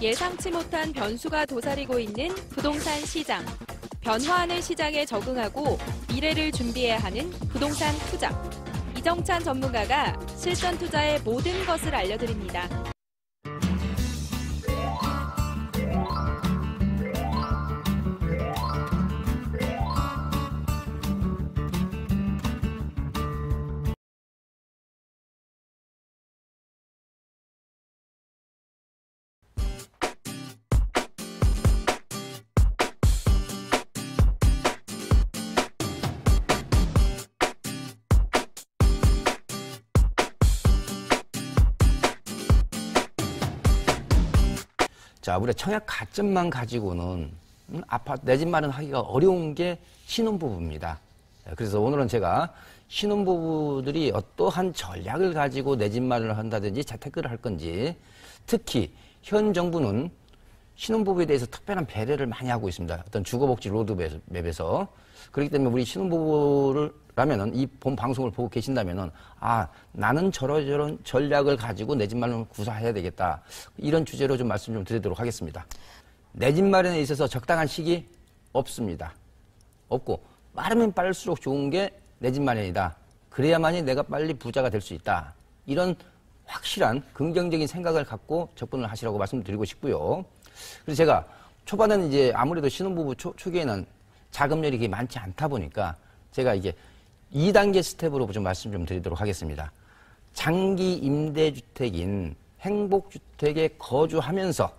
예상치 못한 변수가 도사리고 있는 부동산 시장. 변화하는 시장에 적응하고 미래를 준비해야 하는 부동산 투자. 이정찬 전문가가 실전 투자의 모든 것을 알려드립니다. 자, 우리가 청약 가점만 가지고는 아파트 내 집 마련하기가 어려운 게 신혼부부입니다. 그래서 오늘은 제가 신혼부부들이 어떠한 전략을 가지고 내 집 마련을 한다든지 재테크를 할 건지, 특히 현 정부는 신혼부부에 대해서 특별한 배려를 많이 하고 있습니다. 어떤 주거복지 로드맵에서. 그렇기 때문에 우리 신혼부부라면은 이 본 방송을 보고 계신다면은, 아, 나는 저런 전략을 가지고 내 집 마련을 구사해야 되겠다. 이런 주제로 좀 말씀 좀 드리도록 하겠습니다. 내 집 마련에 있어서 적당한 시기 없습니다. 없고, 빠르면 빠를수록 좋은 게 내 집 마련이다. 그래야만이 내가 빨리 부자가 될 수 있다. 이런 확실한 긍정적인 생각을 갖고 접근을 하시라고 말씀드리고 싶고요. 그래서 제가 초반에는 이제 아무래도 신혼부부 초기에는 자금률이 그렇게 많지 않다 보니까 제가 이게 2단계 스텝으로 좀 말씀 좀 드리도록 하겠습니다. 장기 임대주택인 행복주택에 거주하면서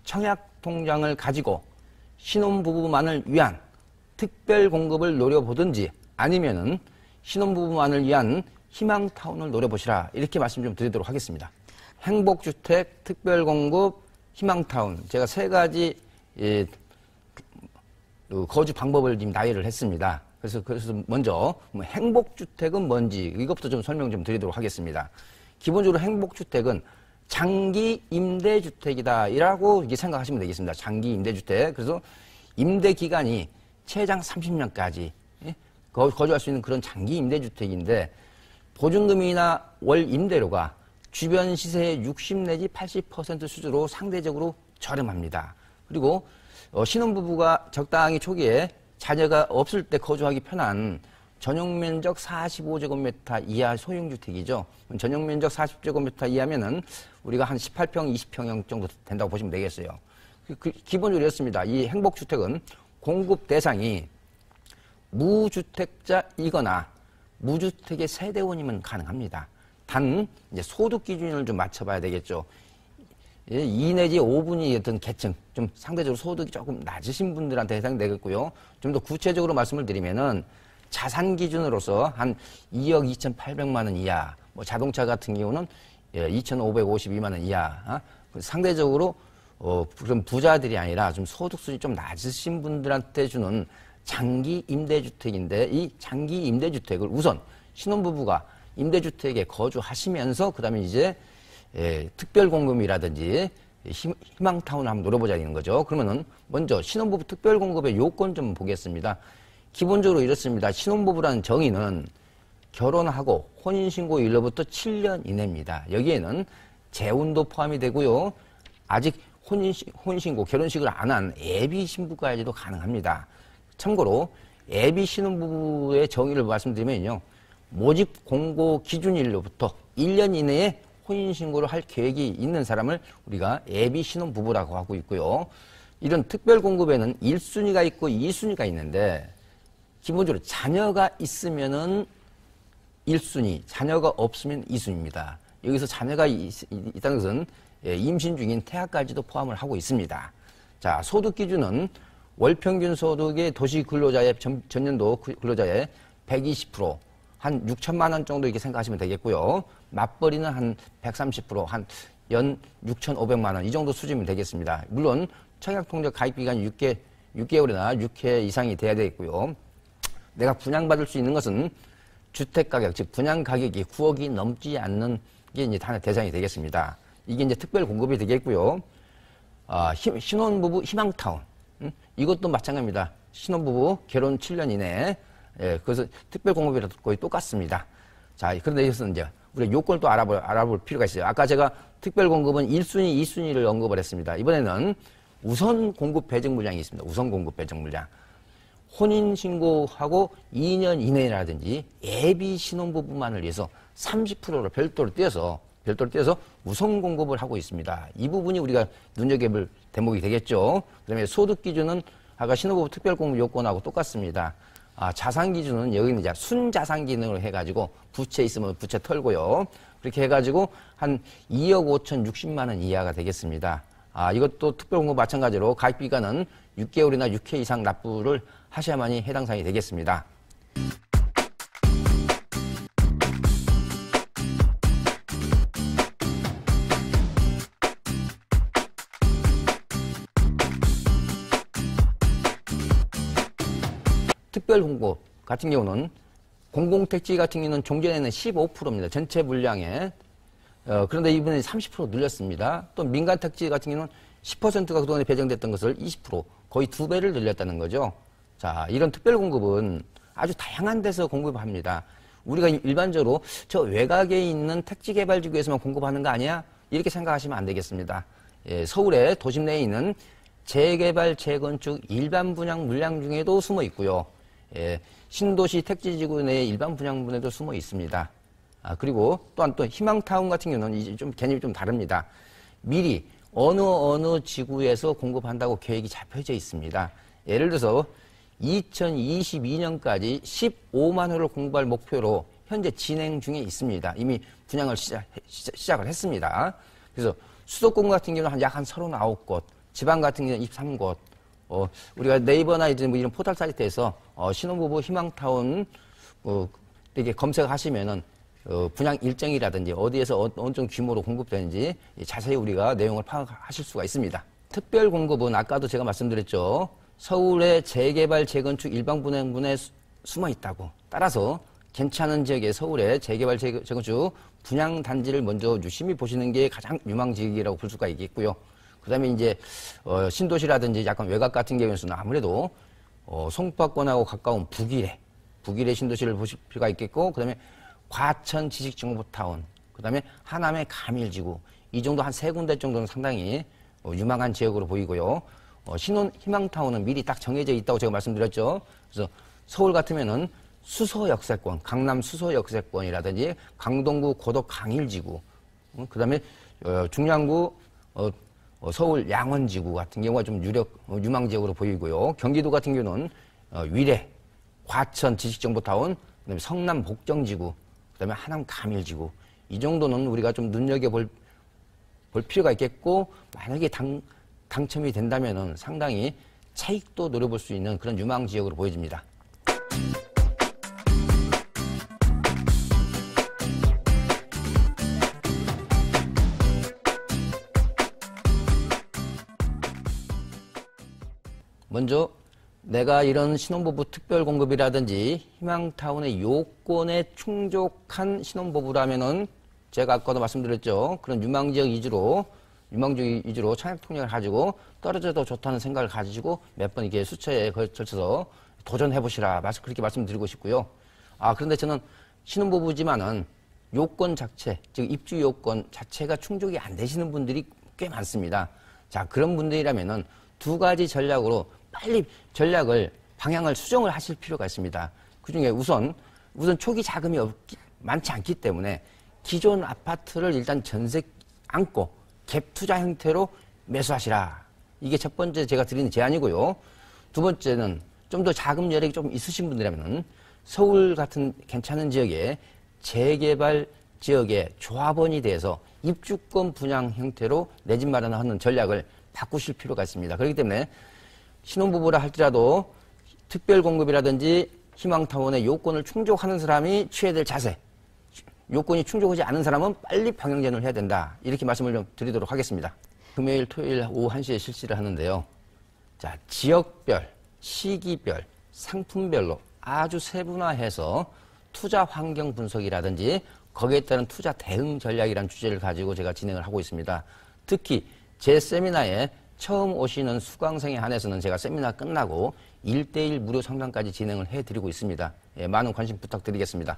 청약통장을 가지고 신혼부부만을 위한 특별 공급을 노려보든지, 아니면은 신혼부부만을 위한 희망타운을 노려보시라, 이렇게 말씀 좀 드리도록 하겠습니다. 행복주택, 특별공급, 희망타운, 제가 세 가지 거주 방법을 지금 나열을 했습니다. 그래서 먼저 행복주택은 뭔지 이것부터 좀 설명 좀 드리도록 하겠습니다. 기본적으로 행복주택은 장기 임대주택이다라고 이렇게 생각하시면 되겠습니다. 장기 임대주택. 그래서 임대 기간이 최장 30년까지 거주할 수 있는 그런 장기 임대주택인데, 보증금이나 월 임대료가 주변 시세의 60 내지 80% 수준으로 상대적으로 저렴합니다. 그리고 신혼부부가 적당히 초기에 자녀가 없을 때 거주하기 편한 전용면적 45제곱미터 이하 소형주택이죠. 전용면적 40제곱미터 이하면은 우리가 한 18평, 20평형 정도 된다고 보시면 되겠어요. 기본적으로 이렇습니다. 이 행복주택은 공급 대상이 무주택자이거나 무주택의 세대원이면 가능합니다. 단 이제 소득 기준을 좀 맞춰봐야 되겠죠. 2 내지 5분위 어떤 계층, 좀 상대적으로 소득이 조금 낮으신 분들한테 해당되겠고요. 좀 더 구체적으로 말씀을 드리면은 자산 기준으로서 한 2억 2,800만 원 이하, 뭐 자동차 같은 경우는 2,552만 원 이하, 상대적으로 그런 부자들이 아니라 좀 소득 수준이 좀 낮으신 분들한테 주는 장기 임대주택인데, 이 장기 임대주택을 우선 신혼부부가 임대주택에 거주하시면서 그 다음에 이제 특별공급이라든지 희망타운을 한번 노려보자는 거죠. 그러면은 먼저 신혼부부 특별공급의 요건 좀 보겠습니다. 기본적으로 이렇습니다. 신혼부부라는 정의는 결혼하고 혼인신고일로부터 7년 이내입니다. 여기에는 재혼도 포함이 되고요. 아직 혼인신고, 결혼식을 안 한 애비 신부까지도 가능합니다. 참고로 애비 신혼부부의 정의를 말씀드리면요. 모집 공고 기준일로부터 1년 이내에 혼인신고를 할 계획이 있는 사람을 우리가 애비 신혼부부라고 하고 있고요. 이런 특별공급에는 1순위가 있고 2순위가 있는데, 기본적으로 자녀가 있으면은 1순위, 자녀가 없으면 2순위입니다. 여기서 자녀가 있다는 것은 임신 중인 태아까지도 포함을 하고 있습니다. 자, 소득 기준은 월평균 소득의 도시 근로자의 전년도 근로자의 120%, 한 6천만 원 정도 이렇게 생각하시면 되겠고요. 맞벌이는 한 130%, 한 연 6,500만 원, 이 정도 수준이면 되겠습니다. 물론 청약통장 가입 기간이 6개월이나 6회 이상이 돼야 되겠고요. 내가 분양받을 수 있는 것은 주택가격, 즉 분양가격이 9억이 넘지 않는 게 이제 하나의 대상이 되겠습니다. 이게 이제 특별 공급이 되겠고요. 신혼부부 희망타운, 이것도 마찬가지입니다. 신혼부부 결혼 7년 이내에, 그래서 특별 공급이라도 거의 똑같습니다. 자, 그런데 여기서 이제 우리가 요건을 또 알아볼 필요가 있어요. 아까 제가 특별 공급은 1순위, 2순위를 언급을 했습니다. 이번에는 우선 공급 배정 물량이 있습니다. 우선 공급 배정 물량. 혼인 신고하고 2년 이내라든지 예비 신혼부부만을 위해서 30%를 별도로 떼어서 우선 공급을 하고 있습니다. 이 부분이 우리가 눈여겨볼 대목이 되겠죠. 그다음에 소득 기준은 아까 신혼부부 특별 공급 요건하고 똑같습니다. 자산 기준은 여기는 이제 순자산 기준으로 해가지고 부채 있으면 부채 털고요. 그렇게 해가지고 한 2억 5천 60만 원 이하가 되겠습니다. 이것도 특별 공급 마찬가지로 가입 기간은 6개월이나 6회 이상 납부를 하셔야만이 해당 사항이 되겠습니다. 특별 공급 같은 경우는 공공택지 같은 경우는 종전에는 15%입니다. 전체 물량에. 그런데 이번에 30% 늘렸습니다. 또 민간택지 같은 경우는 10%가 그동안에 배정됐던 것을 20% 거의 2배를 늘렸다는 거죠. 자, 이런 특별 공급은 아주 다양한 데서 공급합니다. 우리가 일반적으로 저 외곽에 있는 택지개발지구에서만 공급하는 거 아니야? 이렇게 생각하시면 안 되겠습니다. 서울의 도심 내에 있는 재개발, 재건축, 일반 분양 물량 중에도 숨어 있고요. 신도시 택지지구 내의 일반 분양분에도 숨어 있습니다. 그리고 또한 또 희망타운 같은 경우는 이제 좀 개념이 좀 다릅니다. 미리 어느 지구에서 공급한다고 계획이 잡혀져 있습니다. 예를 들어서 2022년까지 15만 호를 공급할 목표로 현재 진행 중에 있습니다. 이미 분양을 시작을 했습니다. 그래서 수도권 같은 경우는 약 한 39곳, 지방 같은 경우는 23곳, 우리가 네이버나 이제 뭐 이런 포털 사이트에서 신혼부부 희망타운 이렇게 검색하시면은 분양 일정이라든지 어디에서 어느 정도 규모로 공급되는지 자세히 우리가 내용을 파악하실 수가 있습니다. 특별 공급은 아까도 제가 말씀드렸죠. 서울의 재개발, 재건축, 일반 분양분에 숨어 있다고. 따라서 괜찮은 지역의 서울의 재개발, 재건축 분양 단지를 먼저 유심히 보시는 게 가장 유망 지역이라고 볼 수가 있겠고요. 그다음에 이제 신도시라든지 약간 외곽 같은 경우에는 아무래도 송파권하고 가까운 북일의 신도시를 보실 필요가 있겠고, 그다음에 과천 지식정보타운, 그다음에 하남의 가밀지구, 이 정도 한 3군데 정도는 상당히 유망한 지역으로 보이고요. 희망타운은 미리 딱 정해져 있다고 제가 말씀드렸죠. 그래서 서울 같으면은 수서역세권, 강남 수서역세권이라든지 강동구 고덕 강일지구, 그다음에 중량구 서울 양원지구 같은 경우가 좀 유망 지역으로 보이고요. 경기도 같은 경우는 위례, 과천 지식정보타운, 그다음에 성남 복정지구, 그다음에 하남 가밀지구, 이 정도는 우리가 좀 눈여겨볼 필요가 있겠고, 만약에 당첨이 된다면은 상당히 차익도 노려볼 수 있는 그런 유망 지역으로 보여집니다. 먼저 내가 이런 신혼부부 특별공급이라든지 희망타운의 요건에 충족한 신혼부부라면은 제가 아까도 말씀드렸죠. 그런 유망지역 위주로 청약통장을 가지고 떨어져도 좋다는 생각을 가지고 몇 번 이렇게 수처에 걸쳐서 도전해보시라. 그렇게 말씀드리고 싶고요. 그런데 저는 신혼부부지만은 요건 자체, 즉 입주 요건 자체가 충족이 안 되시는 분들이 꽤 많습니다. 자, 그런 분들이라면은 2가지 전략으로 빨리 방향을 수정을 하실 필요가 있습니다. 그 중에 우선 초기 자금이 많지 않기 때문에 기존 아파트를 일단 전세 안고 갭 투자 형태로 매수하시라. 이게 첫 번째 제가 드리는 제안이고요. 두 번째는 좀 더 자금 여력이 좀 있으신 분들이라면 서울 같은 괜찮은 지역에 재개발 지역에 조합원이 돼서 입주권 분양 형태로 내 집 마련하는 전략을 바꾸실 필요가 있습니다. 그렇기 때문에 신혼부부라 할지라도 특별공급이라든지 희망타운의 요건을 충족하는 사람이 취해야 될 자세, 요건이 충족하지 않은 사람은 빨리 방향전을 해야 된다. 이렇게 말씀을 좀 드리도록 하겠습니다. 금요일, 토요일 오후 1시에 실시를 하는데요. 자, 지역별, 시기별, 상품별로 아주 세분화해서 투자 환경 분석이라든지 거기에 따른 투자 대응 전략이라는 주제를 가지고 제가 진행을 하고 있습니다. 특히 제 세미나에 처음 오시는 수강생에 한해서는 제가 세미나 끝나고 1:1 무료 상담까지 진행을 해드리고 있습니다. 많은 관심 부탁드리겠습니다.